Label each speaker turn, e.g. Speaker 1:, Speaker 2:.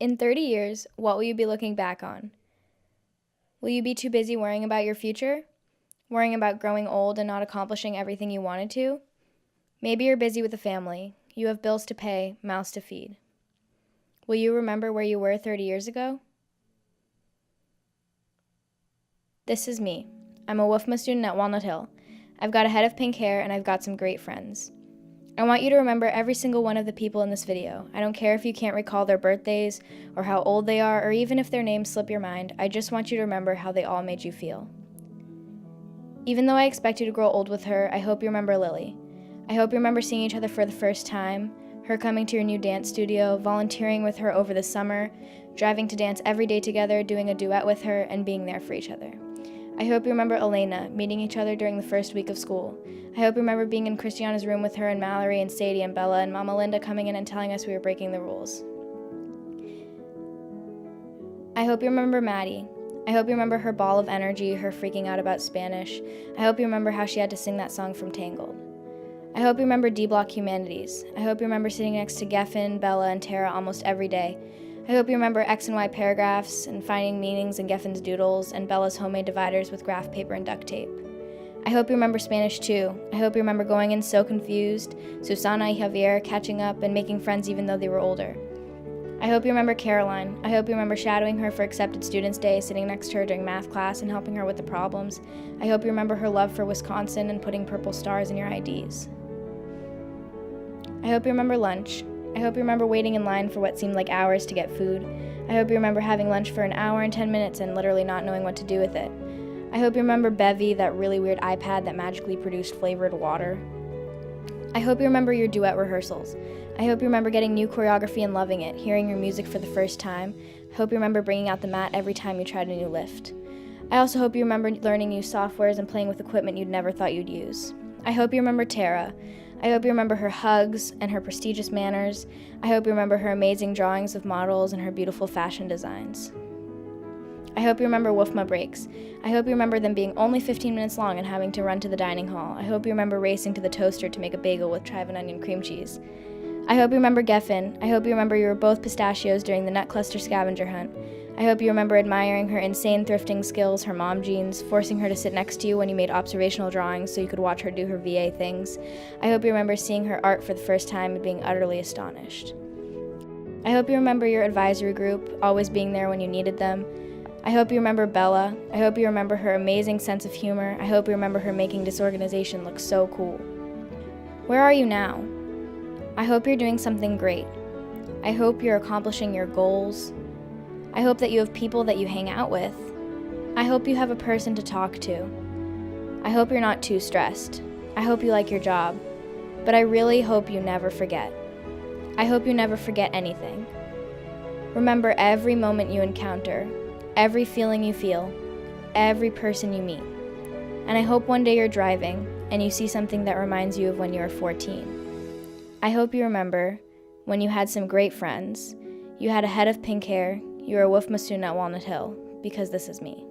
Speaker 1: In 30 years, what will you be looking back on? Will you be too busy worrying about your future? Worrying about growing old and not accomplishing everything you wanted to? Maybe you're busy with a family. You have bills to pay, mouths to feed. Will you remember where you were 30 years ago? This is me. I'm a WFMA student at Walnut Hill. I've got a head of pink hair and I've got some great friends. I want you to remember every single one of the people in this video. I don't care if you can't recall their birthdays or how old they are or even if their names slip your mind. I just want you to remember how they all made you feel. Even though I expect you to grow old with her, I hope you remember Lily. I hope you remember seeing each other for the first time, her coming to your new dance studio, volunteering with her over the summer, driving to dance every day together, doing a duet with her, and being there for each other. I hope you remember Elena, meeting each other during the first week of school. I hope you remember being in Christiana's room with her and Mallory and Sadie and Bella and Mama Linda coming in and telling us we were breaking the rules. I hope you remember Maddie. I hope you remember her ball of energy, her freaking out about Spanish. I hope you remember how she had to sing that song from Tangled. I hope you remember D-Block Humanities. I hope you remember sitting next to Geffen, Bella, and Tara almost every day. I hope you remember X and Y paragraphs and finding meanings in Geffen's doodles and Bella's homemade dividers with graph paper and duct tape. I hope you remember Spanish too. I hope you remember going in so confused, Susana y Javier catching up and making friends even though they were older. I hope you remember Caroline. I hope you remember shadowing her for Accepted Students Day, sitting next to her during math class and helping her with the problems. I hope you remember her love for Wisconsin and putting purple stars in your IDs. I hope you remember lunch. I hope you remember waiting in line for what seemed like hours to get food. I hope you remember having lunch for an hour and 10 minutes and literally not knowing what to do with it. I hope you remember Bevy, that really weird iPad that magically produced flavored water. I hope you remember your duet rehearsals. I hope you remember getting new choreography and loving it, hearing your music for the first time. I hope you remember bringing out the mat every time you tried a new lift. I also hope you remember learning new softwares and playing with equipment you'd never thought you'd use. I hope you remember Tara. I hope you remember her hugs and her prestigious manners. I hope you remember her amazing drawings of models and her beautiful fashion designs. I hope you remember WFMA breaks. I hope you remember them being only 15 minutes long and having to run to the dining hall. I hope you remember racing to the toaster to make a bagel with chive and onion cream cheese. I hope you remember Geffen. I hope you remember you were both pistachios during the nut cluster scavenger hunt. I hope you remember admiring her insane thrifting skills, her mom jeans, forcing her to sit next to you when you made observational drawings so you could watch her do her VA things. I hope you remember seeing her art for the first time and being utterly astonished. I hope you remember your advisory group, always being there when you needed them. I hope you remember Bella. I hope you remember her amazing sense of humor. I hope you remember her making disorganization look so cool. Where are you now? I hope you're doing something great. I hope you're accomplishing your goals. I hope that you have people that you hang out with. I hope you have a person to talk to. I hope you're not too stressed. I hope you like your job. But I really hope you never forget. I hope you never forget anything. Remember every moment you encounter, every feeling you feel, every person you meet. And I hope one day you're driving and you see something that reminds you of when you were 14. I hope you remember when you had some great friends, you had a head of pink hair, you were a WFMA student at Walnut Hill, because this is me.